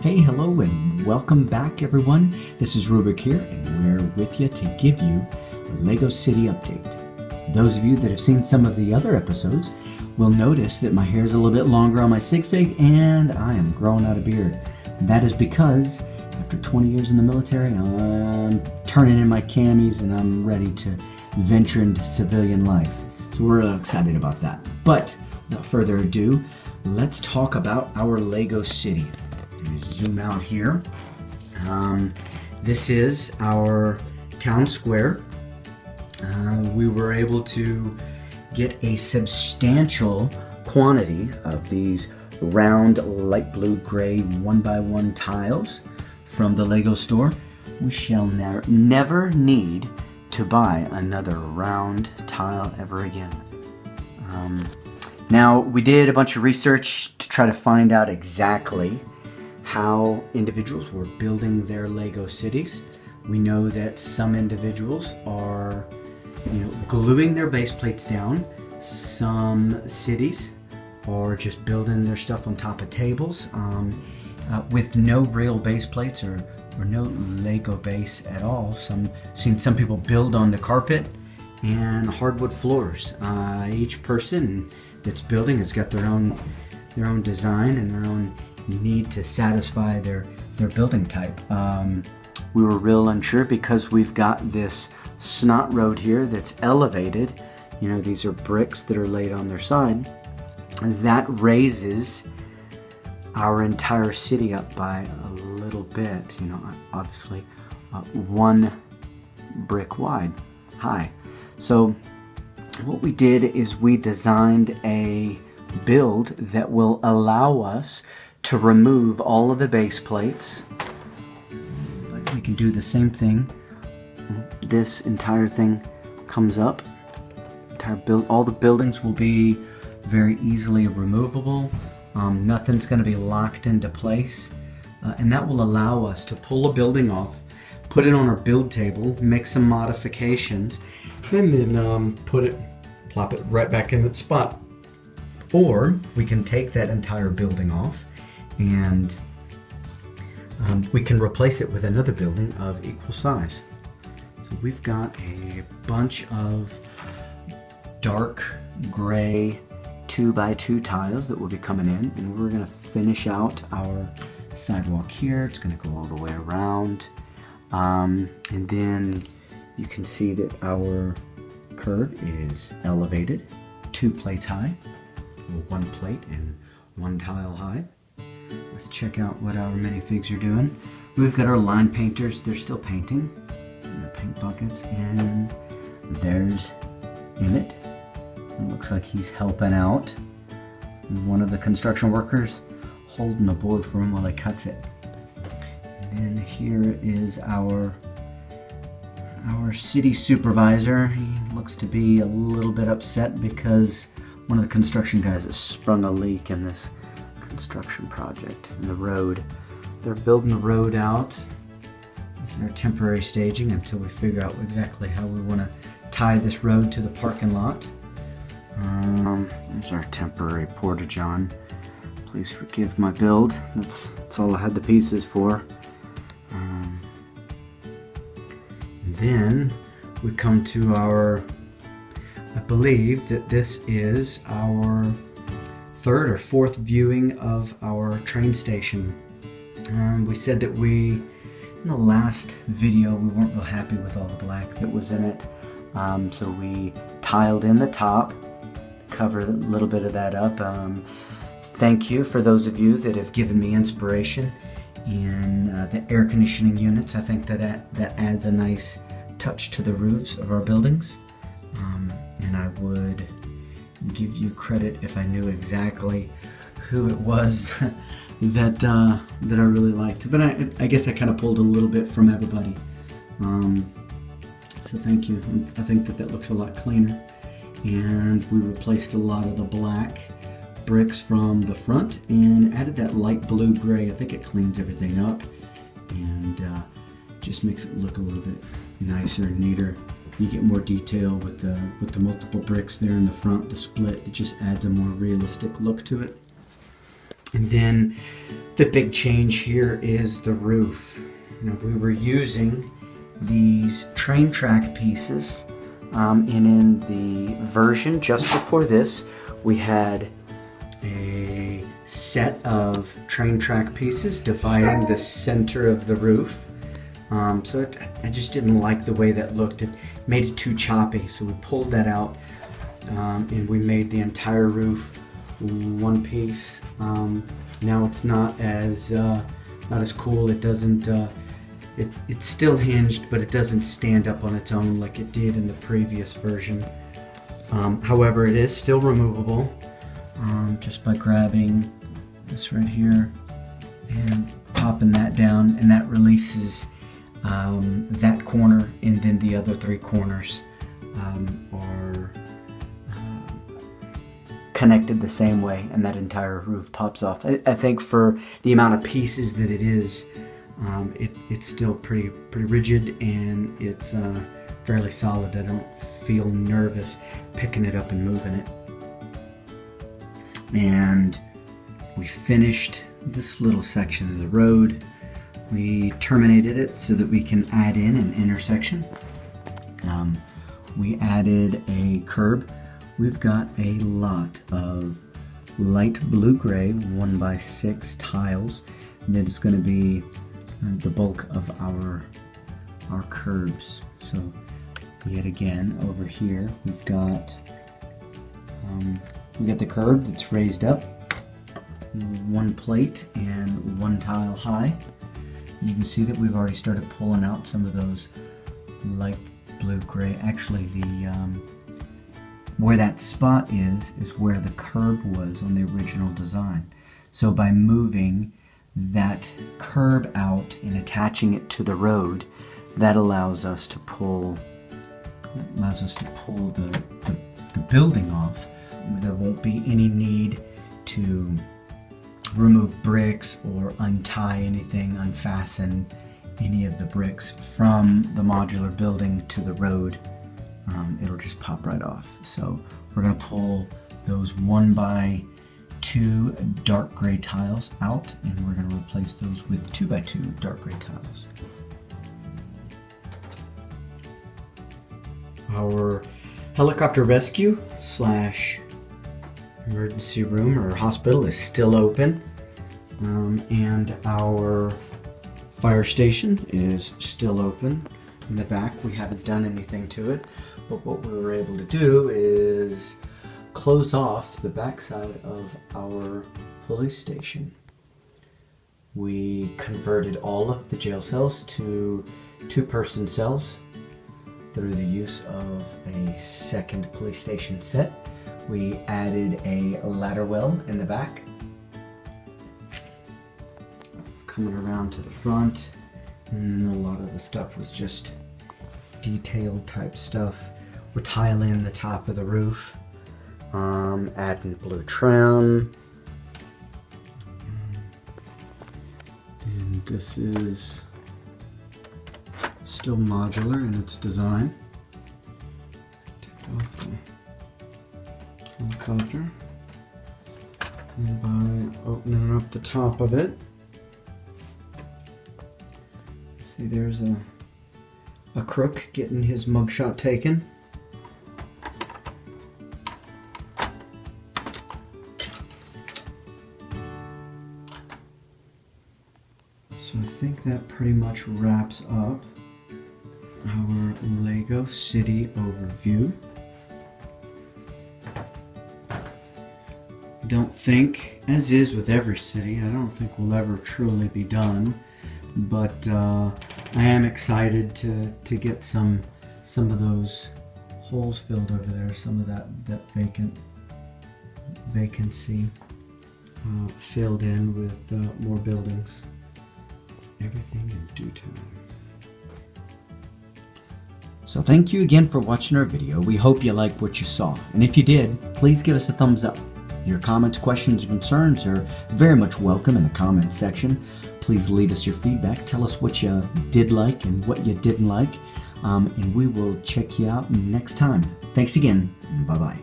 Hey, hello, and welcome back, everyone. This is Rubrick here, and we're with you to give you a LEGO City update. Those of you that have seen some of the other episodes will notice that my hair is a little bit longer on my sig fig, and I am growing out a beard. That is because after 20 years in the military, I'm turning in my camis, and I'm ready to venture into civilian life. So we're really excited about that. But without further ado, let's talk about our LEGO City. Zoom out here. This is our town square. We were able to get a substantial quantity of these round light blue gray 1x1 tiles from the LEGO store. We shall never need to buy another round tile ever again. Now, we did a bunch of research to try to find out exactly how individuals were building their LEGO cities. We know that some individuals are, gluing their base plates down. Some cities are just building their stuff on top of tables with no real base plates or no LEGO base at all. Seen some people build on the carpet and hardwood floors. Each person that's building has got their own design and their own need to satisfy their building type. We were real unsure because we've got this snot road here that's elevated. These are bricks that are laid on their side. That raises our entire city up by a little bit, obviously 1 brick high. So what we did is we designed a build that will allow us to remove all of the base plates. But we can do the same thing. This entire thing comes up. All the buildings will be very easily removable. Nothing's going to be locked into place, and that will allow us to pull a building off, put it on our build table, make some modifications, and then plop it right back in its spot. Or we can take that entire building off and we can replace it with another building of equal size. So we've got a bunch of dark gray 2x2 tiles that will be coming in, and we're going to finish out our sidewalk here. It's going to go all the way around, and then you can see that our curb is elevated 2 plates high, or 1 plate and 1 tile high. Let's check out what our minifigs are doing. We've got our line painters. They're still painting. Their paint buckets, and there's Emmett. It looks like he's helping out one of the construction workers, holding a board for him while he cuts it. And then here is our city supervisor. He looks to be a little bit upset because one of the construction guys has sprung a leak in this construction project in the road. They're building the road out. This is their temporary staging until we figure out exactly how we want to tie this road to the parking lot. There's our temporary porta-john. Please forgive my build. That's all I had the pieces for. And then we come to I believe that this is our 3rd or 4th viewing of our train station. We said that in the last video, we weren't real happy with all the black that was in it. So we tiled in the top, cover a little bit of that up. Thank you for those of you that have given me inspiration in the air conditioning units. I think that adds a nice touch to the roofs of our buildings. And I would give you credit if I knew exactly who it was that I really liked. But I guess I kind of pulled a little bit from everybody. So thank you. I think that looks a lot cleaner. And we replaced a lot of the black bricks from the front and added that light blue gray. I think it cleans everything up and just makes it look a little bit nicer and neater. You get more detail with the multiple bricks there in the front, the split. It just adds a more realistic look to it. And then The big change here is the roof. Now, we were using these train track pieces, and in the version just before this, we had a set of train track pieces dividing the center of the roof. So I just didn't like the way that looked. It made it too choppy, so we pulled that out, and we made the entire roof one piece. Now it's not as cool. It doesn't. It's still hinged, but it doesn't stand up on its own like it did in the previous version. However, it is still removable, just by grabbing this right here and popping that down, and that releases that corner, and then the other three corners are connected the same way, and that entire roof pops off. I think for the amount of pieces that it is, it's still pretty rigid, and it's fairly solid. I don't feel nervous picking it up and moving it. And we finished this little section of the road. We terminated it so that we can add in an intersection. We added a curb. We've got a lot of light blue-gray 1x6 tiles that is going to be the bulk of our curbs. So yet again, over here we've got the curb that's raised up, one plate and one tile high. You can see that we've already started pulling out some of those light blue-gray. Actually, where that spot is where the curb was on the original design. So by moving that curb out and attaching it to the road, that allows us to pull the building off. There won't be any need to remove bricks or untie anything, unfasten any of the bricks from the modular building to the road. It'll just pop right off. So we're going to pull those 1x2 dark gray tiles out, and we're going to replace those with 2x2 dark gray tiles. Our helicopter rescue / emergency room or hospital is still open, and our fire station is still open in the back. We haven't done anything to it, but what we were able to do is close off the backside of our police station. We converted all of the jail cells to 2-person cells through the use of a second police station set. We added a ladder well in the back. Coming around to the front, and a lot of the stuff was just detail type stuff. We're tiling the top of the roof, adding blue trim, and this is still modular in its design. Take off the helicopter, and by opening up the top of it, see there's a crook getting his mugshot taken. So I think that pretty much wraps up our Lego City overview. I don't think, as is with every city, I don't think we'll ever truly be done, but I am excited to get some of those holes filled over there, some of that vacancy filled in with more buildings. Everything in due time. So thank you again for watching our video. We hope you liked what you saw, and if you did, please give us a thumbs up. Your comments, questions, and concerns are very much welcome in the comments section. Please leave us your feedback. Tell us what you did like and what you didn't like, and we will check you out next time. Thanks again. Bye-bye.